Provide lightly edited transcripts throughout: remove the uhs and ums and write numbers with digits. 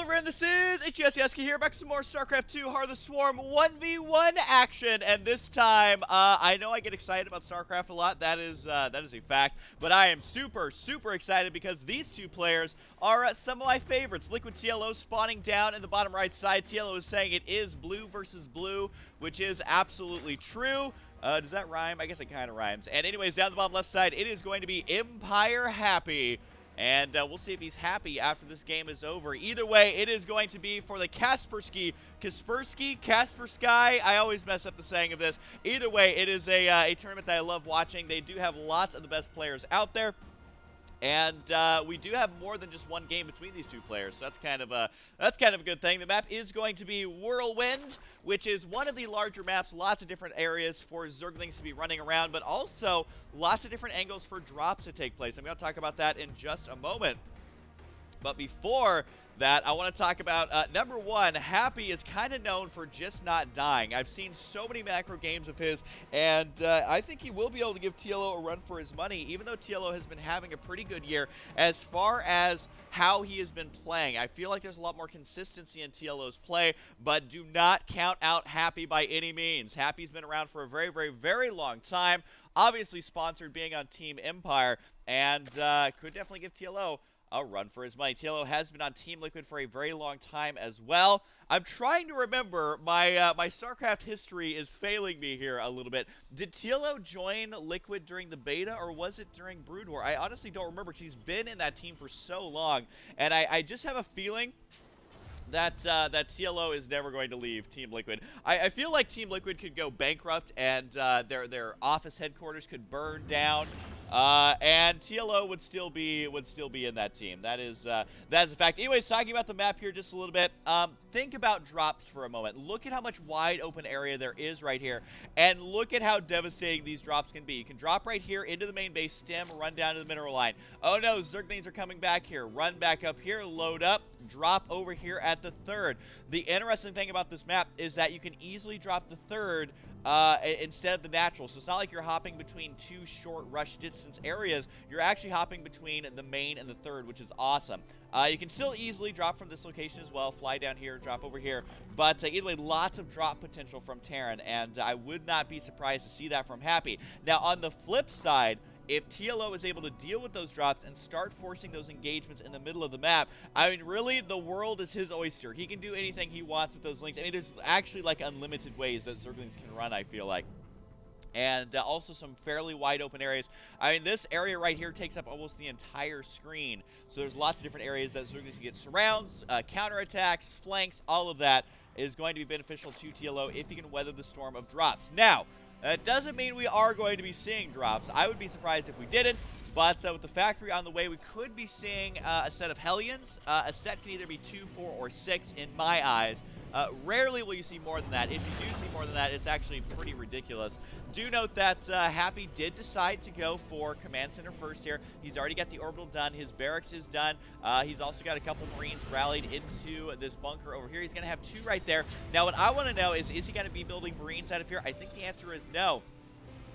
everyone, this is HuskyStarcraft here, back with some more StarCraft 2 Heart of the Swarm 1v1 action, and this time, I know I get excited about StarCraft a lot, that is a fact, but I am super excited because these two players are some of my favorites. Liquid TLO spawning down in the bottom right side. TLO is saying it is blue versus blue, which is absolutely true. Does that rhyme? I guess it kind of rhymes. And anyways, down the bottom left side, it is going to be Empire Happy. And we'll see if he's happy after this game is over. Either way, it is going to be for the Kaspersky, I always mess up the saying of this. Either way, it is a tournament that I love watching. They do have lots of the best players out there. And we do have more than just one game between these two players, so that's kind of a good thing. The map is going to be Whirlwind, which is one of the larger maps. Lots of different areas for Zerglings to be running around, but also lots of different angles for drops to take place. I'm going to talk about that in just a moment. But before that, I want to talk about, number one, Happy is kind of known for just not dying. I've seen so many macro games of his, and I think he will be able to give TLO a run for his money, even though TLO has been having a pretty good year as far as how he has been playing. I feel like there's a lot more consistency in TLO's play, but do not count out Happy by any means. Happy's been around for a very long time, obviously sponsored being on Team Empire, and could definitely give TLO a run for his money. TLO has been on Team Liquid for a very long time as well. I'm trying to remember, my StarCraft history is failing me here a little bit. Did TLO join Liquid during the beta, or was it during Brood War? I honestly don't remember because he's been in that team for so long, and I just have a feeling that TLO is never going to leave Team Liquid. I feel like Team Liquid could go bankrupt and their office headquarters could burn down, and TLO would still be in that team. That is a fact. Anyways, talking about the map here just a little bit. Think about drops for a moment. Look at how much wide open area there is right here, and look at how devastating these drops can be. You can drop right here into the main base, stem, run down to the mineral line. Oh no, Zerglings are coming back here. Run back up here, load up, drop over here at the third. The interesting thing about this map is that you can easily drop the third instead of the natural. So it's not like you're hopping between two short rush distance areas. You're actually hopping between the main and the third, which is awesome. You can still easily drop from this location as well, fly down here, drop over here. But either way, lots of drop potential from Terran, and I would not be surprised to see that from Happy. Now, on the flip side, if TLO is able to deal with those drops and start forcing those engagements in the middle of the map, I mean, really, the world is his oyster. He can do anything he wants with those links. I mean, there's actually, like, unlimited ways that Zerglings can run, I feel like. And also some fairly wide open areas. I mean, this area right here takes up almost the entire screen. So there's lots of different areas that Zerglings can get surrounds, counterattacks, flanks, all of that is going to be beneficial to TLO if he can weather the storm of drops. Now, that doesn't mean we are going to be seeing drops. I would be surprised if we didn't, but with the factory on the way, we could be seeing a set of Hellions. A set can either be 2, 4, or 6 in my eyes. Rarely will you see more than that. If you do see more than that, it's actually pretty ridiculous. Do note that Happy did decide to go for Command Center first here. He's already got the orbital done. His barracks is done. He's also got a couple Marines rallied into this bunker over here. He's going to have 2 right there. Now, what I want to know is he going to be building Marines out of here? I think the answer is no.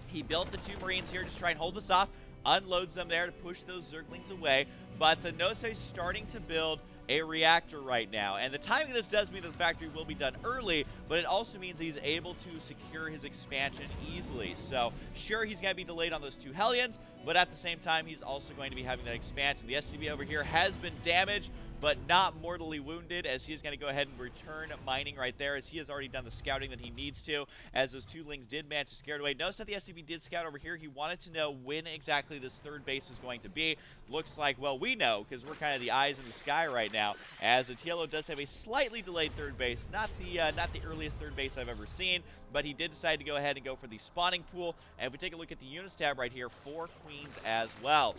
He built the 2 Marines here just to try and hold this off, unloads them there to push those Zerglings away. But notice he's starting to build a reactor right now, and the timing of this does mean that the factory will be done early, but it also means he's able to secure his expansion easily. So sure, he's going to be delayed on those 2 Hellions, but at the same time, he's also going to be having that expansion. The SCV over here has been damaged, but not mortally wounded, as he is going to go ahead and return mining right there, as he has already done the scouting that he needs to, as those 2 Lings did manage to scare it away. Notice that the SCV did scout over here. He wanted to know when exactly this third base is going to be. Looks like, well, we know, because we're kind of the eyes in the sky right now, as the TLO does have a slightly delayed third base. Not the earliest third base I've ever seen, but he did decide to go ahead and go for the spawning pool. And if we take a look at the units tab right here, 4 Queens as well.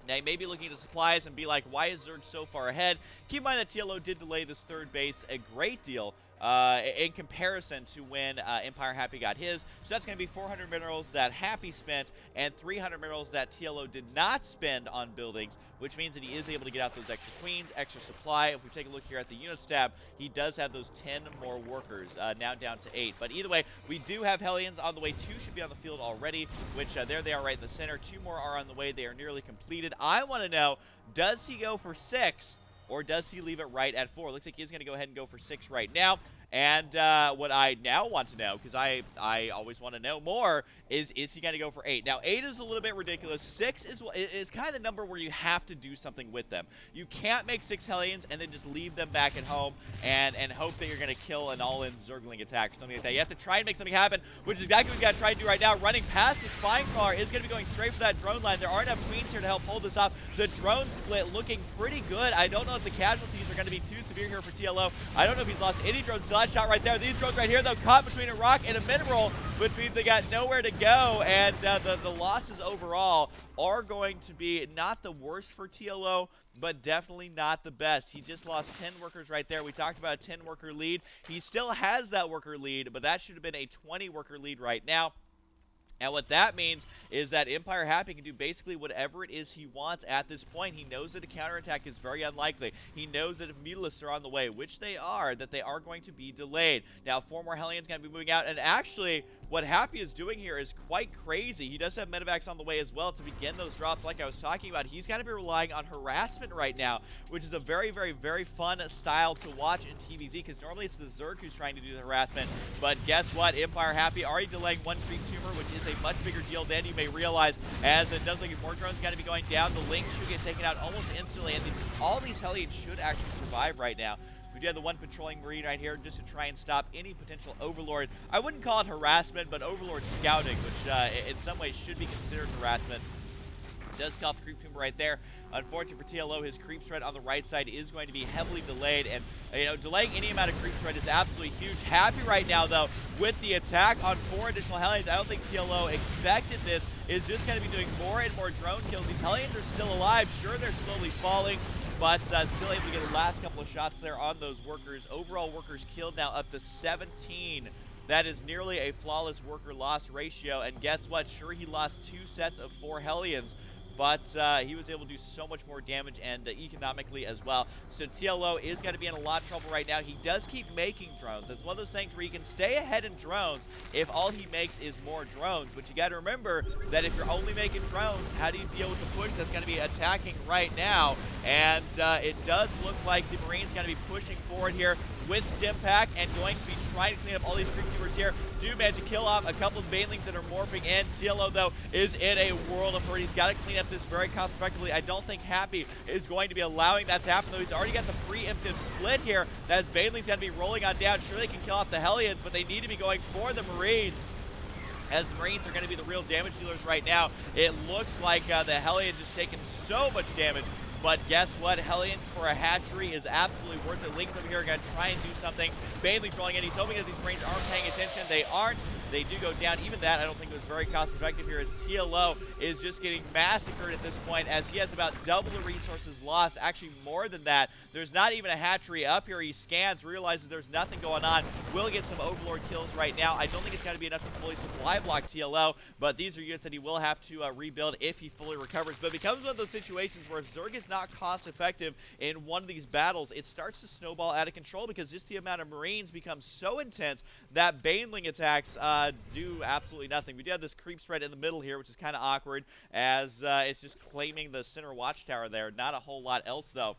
Now, you may be looking at the supplies and be like, why is Zerg so far ahead? Keep in mind that TLO did delay this third base a great deal in comparison to when Empire Happy got his. So that's going to be 400 minerals that Happy spent and 300 minerals that TLO did not spend on buildings, which means that he is able to get out those extra queens, extra supply. If we take a look here at the units tab, he does have those 10 more workers, now down to 8. But either way, we do have Hellions on the way. 2 should be on the field already, which there they are right in the center. 2 more are on the way. They are nearly completed. I want to know, does he go for 6? or does he leave it right at 4? Looks like he's going to go ahead and go for 6 right now. And what I now want to know, because I always want to know more, is he going to go for 8? Now, 8 is a little bit ridiculous. 6 is kind of the number where you have to do something with them. You can't make 6 Hellions and then just leave them back at home and hope that you're going to kill an all-in Zergling attack or something like that. You have to try and make something happen, which is exactly what you got to try and do right now. Running past the Spine Crawler is going to be going straight for that drone line. There are enough queens here to help hold this off. The drone split looking pretty good. I don't know if the casualties are going to be too severe here for TLO. I don't know if he's lost any drones. That shot right there. These drones right here, though, caught between a rock and a mineral, which means they got nowhere to go, and the losses overall are going to be not the worst for TLO, but definitely not the best. He just lost 10 workers right there. We talked about a 10-worker lead. He still has that worker lead, but that should have been a 20-worker lead right now. And what that means is that Empire Happy can do basically whatever it is he wants at this point. He knows that a counterattack is very unlikely. He knows that if Mutalisks are on the way, which they are, that they are going to be delayed. Now, 4 more Hellions going to be moving out. And actually, what Happy is doing here is quite crazy. He does have Medivacs on the way as well to begin those drops like I was talking about. He's going to be relying on harassment right now, which is a very, very, very fun style to watch in TvZ, because normally it's the Zerg who's trying to do the harassment. But guess what? Empire Happy already delaying 1 creep tumor, which is a much bigger deal than you may realize, as it does look like more drones going to be going down. The Link should get taken out almost instantly, and all these Hellions should actually survive right now. We do have the 1 patrolling Marine right here just to try and stop any potential Overlord. I wouldn't call it harassment, but Overlord scouting, which in some ways should be considered harassment. Does call the creep tumor right there. Unfortunately for TLO, his creep spread on the right side is going to be heavily delayed, and delaying any amount of creep spread is absolutely huge. Happy right now, though, with the attack on 4 additional Hellions. I don't think TLO expected this. Is just going to be doing more and more drone kills. These Hellions are still alive. Sure, they're slowly falling, but still able to get the last couple of shots there on those workers. Overall workers killed now up to 17. That is nearly a flawless worker loss ratio, and guess what? Sure, he lost 2 sets of 4 Hellions, but he was able to do so much more damage and economically as well. So TLO is going to be in a lot of trouble right now. He does keep making drones. It's one of those things where you can stay ahead in drones if all he makes is more drones. But you got to remember that if you're only making drones, how do you deal with the push that's going to be attacking right now? And it does look like the Marine's going to be pushing forward here with Stimpak and going to be trying to clean up all these creep tumors here. Do manage to kill off a couple of banelings that are morphing in. TLO, though, is in a world of hurt. He's got to clean up this very cost effectively. I don't think Happy is going to be allowing that to happen, though. He's already got the preemptive split here. That banelings going to be rolling on down. Sure, they can kill off the Hellions, but they need to be going for the Marines, as the Marines are going to be the real damage dealers right now. It looks like the Hellion just taking so much damage. But guess what? Hellions for a hatchery is absolutely worth it. Links over here are going to try and do something. Baneling's rolling in. He's hoping that these Marines aren't paying attention. They aren't. They do go down. Even that, I don't think was very cost effective here, as TLO is just getting massacred at this point, as he has about double the resources lost. Actually, more than that. There's not even a hatchery up here. He scans, realizes there's nothing going on. Will get some Overlord kills right now. I don't think it's going to be enough to fully supply block TLO, but these are units that he will have to rebuild if he fully recovers. But it becomes one of those situations where if Zerg is not cost effective in one of these battles, it starts to snowball out of control, because just the amount of Marines becomes so intense that Baneling attacks do absolutely nothing. We do have this creep spread in the middle here, which is kind of awkward, as it's just claiming the center watchtower there. Not a whole lot else, though,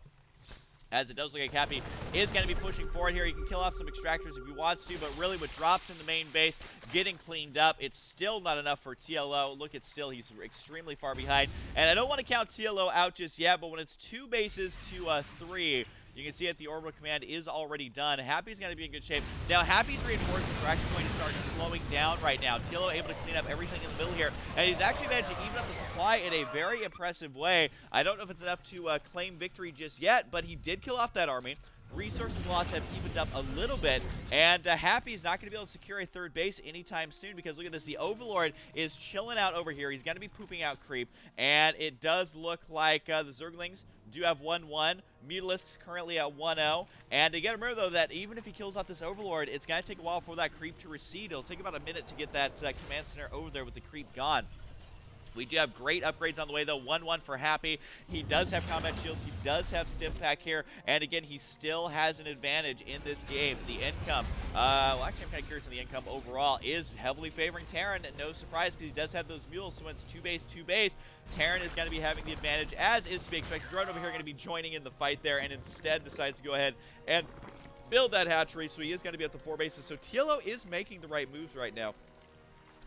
as it does look like Happy is going to be pushing forward here. He can kill off some extractors if he wants to, but really with drops in the main base getting cleaned up, it's still not enough for TLO. Look at still, he's extremely far behind. And I don't want to count TLO out just yet, but when it's 2 bases to 3, you can see that the orbital command is already done. Happy's going to be in good shape. Now, Happy's reinforcements are actually going to start slowing down right now. TLO able to clean up everything in the middle here, and he's actually managed to even up the supply in a very impressive way. I don't know if it's enough to claim victory just yet, but he did kill off that army. Resources lost have evened up a little bit, and Happy's not going to be able to secure a 3rd base anytime soon, because look at this, the Overlord is chilling out over here. He's going to be pooping out creep, and it does look like the Zerglings do have 1-1. Mutalisks currently at 1-0, and you got to remember, though, that even if he kills off this Overlord, it's going to take a while for that creep to recede. It'll take about a minute to get that command center over there with the creep gone. We do have great upgrades on the way, though. 1-1 for Happy. He does have combat shields. He does have stim pack here. And again, he still has an advantage in this game. The income, well, actually, I'm kind of curious on the income overall, is heavily favoring Terran. No surprise, because he does have those mules. So when it's 2 base, Terran is going to be having the advantage, as is to be expected. Drone over here going to be joining in the fight there, and instead decides to go ahead and build that hatchery. So he is going to be at the 4 bases. So TLO is making the right moves right now.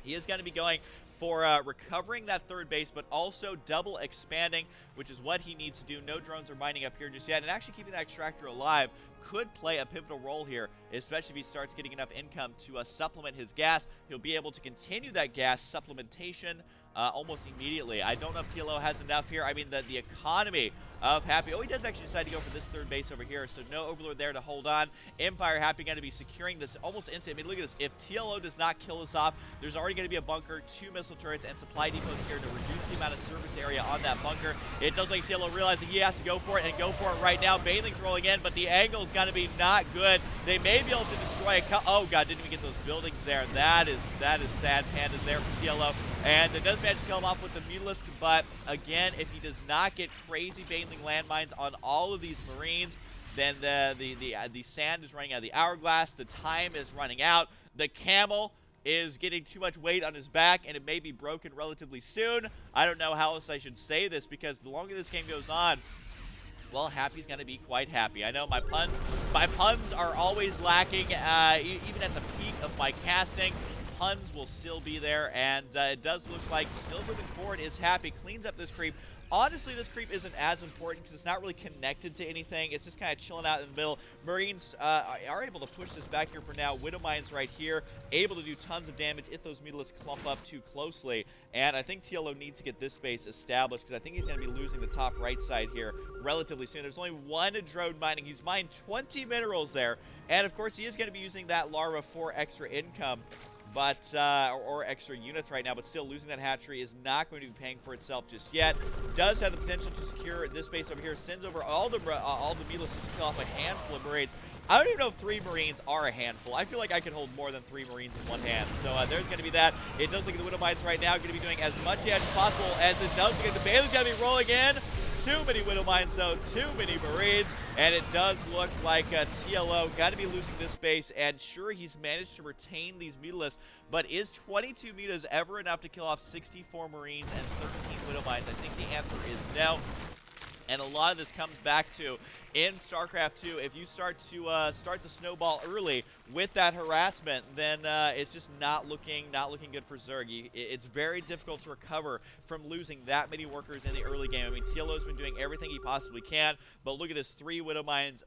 He is going to be going for recovering that 3rd base, but also double expanding, which is what he needs to do. No drones are mining up here just yet, and actually keeping that extractor alive could play a pivotal role here, especially if he starts getting enough income to supplement his gas. He'll be able to continue that gas supplementation almost immediately. I don't know if TLO has enough here. I mean, the economy of Happy. Oh, he does actually decide to go for this 3rd base over here, so no Overlord there to hold on. Empire Happy going to be securing this almost instant. I mean, look at this. If TLO does not kill this off, there's already going to be a bunker, 2 missile turrets, and supply depots here to reduce the amount of surface area on that bunker. It does like TLO realizing he has to go for it, and go for it right now. Baneling's rolling in, but the angle is going to be not good. They may be able to destroy a oh god, didn't even get those buildings there. That is sad pandas there for TLO. And it does manage to kill him off with the Mutalisk, but again, if he does not get crazy Baneling landmines on all of these Marines, then the sand is running out of the hourglass, the time is running out, the camel is getting too much weight on his back, and it may be broken relatively soon. I don't know how else I should say this, because the longer this game goes on, well, Happy's going to be quite happy. I know my puns are always lacking, even at the peak of my casting. Puns will still be there, and it does look like still moving forward is Happy. Cleans up this creep. Honestly, this creep isn't as important because it's not really connected to anything. It's just kind of chilling out in the middle. Marines are able to push this back here for now. Widow Mines right here, able to do tons of damage if those Mutalisks clump up too closely. And I think TLO needs to get this base established because I think he's going to be losing the top right side here relatively soon. There's only 1 drone mining. He's mined 20 minerals there. And, of course, he is going to be using that larva for extra income. But, or extra units right now, but still losing that hatchery is not going to be paying for itself just yet. Does have the potential to secure this base over here. Sends over all the Mutalisks to kill off a handful of Marines. I don't even know if 3 Marines are a handful. I feel like I could hold more than 3 Marines in one hand. So there's going to be that. It does look at the Widow Mines right now. Going to be doing as much damage as possible as it does. Because the Bailey's going to be rolling in. Too many Widow Mines, though. Too many Marines. And it does look like TLO got to be losing this base. And sure, he's managed to retain these Mutalisks. But is 22 Mutas ever enough to kill off 64 Marines and 13 Widow Mines? I think the answer is no. And a lot of this comes back to, in StarCraft 2, if you start the snowball early with that harassment, then it's just not looking good for Zerg. It's very difficult to recover from losing that many workers in the early game. I mean, TLO's been doing everything he possibly can, but look at this: 3 Widow Mines,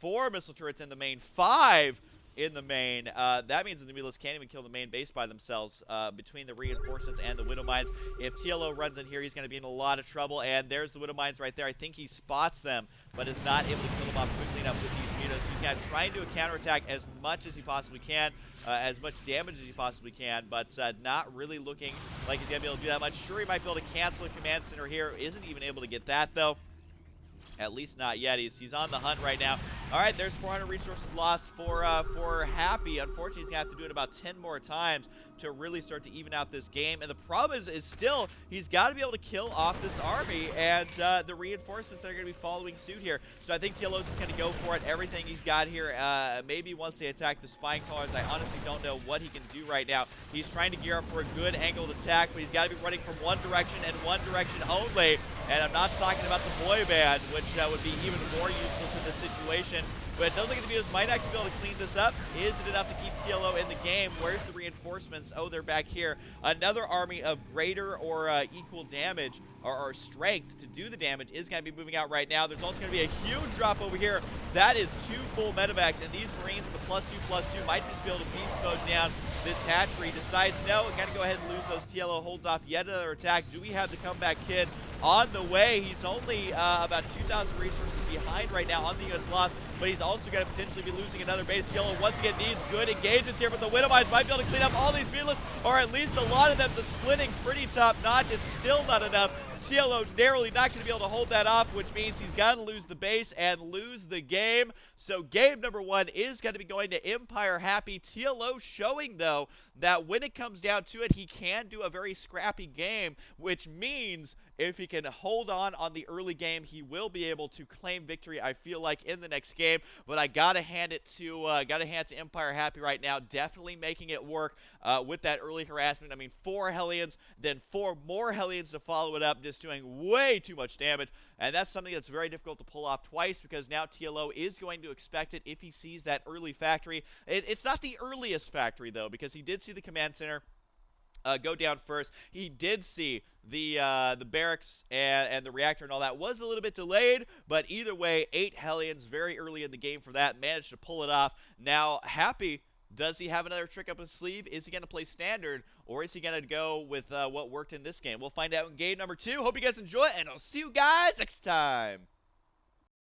4 missile turrets in the main, 5 in the main. That means that the Mutalisks can't even kill the main base by themselves between the reinforcements and the Widow Mines. If TLO runs in here, he's going to be in a lot of trouble. And there's the Widow Mines right there. I think he spots them, but is not able to kill them off quickly enough with these Mutas. He can try and do a counterattack as much as he possibly can, as much damage as he possibly can, but not really looking like he's going to be able to do that much. Sure, he might be able to cancel a command center here. Isn't even able to get that, though. At least not yet. He's on the hunt right now. All right, there's 400 resources lost for Happy. Unfortunately, he's going to have to do it about 10 more times to really start to even out this game. And the problem is still, he's got to be able to kill off this army and the reinforcements that are going to be following suit here. So I think TLO's just going to go for it. Everything he's got here, maybe once they attack the spine callers, I honestly don't know what he can do right now. He's trying to gear up for a good angled attack, but he's got to be running from one direction and one direction only. And I'm not talking about the boy band, which would be even more useless in this situation. But it does look like the Mutas might actually be able to clean this up. Is it enough to keep TLO in the game? Where's the reinforcements? Oh, they're back here. Another army of greater or equal damage or strength to do the damage is going to be moving out right now. There's also going to be a huge drop over here. That is 2 full medevacs, and these Marines with the +2/+2 might just be able to beast mode down this hatchery. Decides, no, got to go ahead and lose those. TLO holds off yet another attack. Do we have the comeback kid on the way? He's only about 2,000 resources behind right now on the units lost, but he's also going to potentially be losing another base. TLO once again needs good engagements here, but the Widow Mines might be able to clean up all these Mutalisks, or at least a lot of them. The splitting pretty top notch. It's still not enough TLO narrowly not going to be able to hold that off, which means he's got to lose the base and lose the game. So game number 1 is going to be going to Empire Happy. TLO showing, though, that when it comes down to it, he can do a very scrappy game, which means if he can hold on the early game, he will be able to claim victory, I feel like, in the next game. But I gotta hand it to Empire Happy right now, definitely making it work with that early harassment. I mean, 4 Hellions, then 4 more Hellions to follow it up, just doing way too much damage. And that's something that's very difficult to pull off twice, because now TLO is going to expect it if he sees that early factory. It's not the earliest factory, though, because he did see the command center go down first. He did see the barracks and the reactor and all that was a little bit delayed, but either way, 8 Hellions very early in the game for that, managed to pull it off. Now, Happy, does he have another trick up his sleeve? Is he going to play standard, or is he going to go with what worked in this game? We'll find out in game number 2. Hope you guys enjoy, and I'll see you guys next time.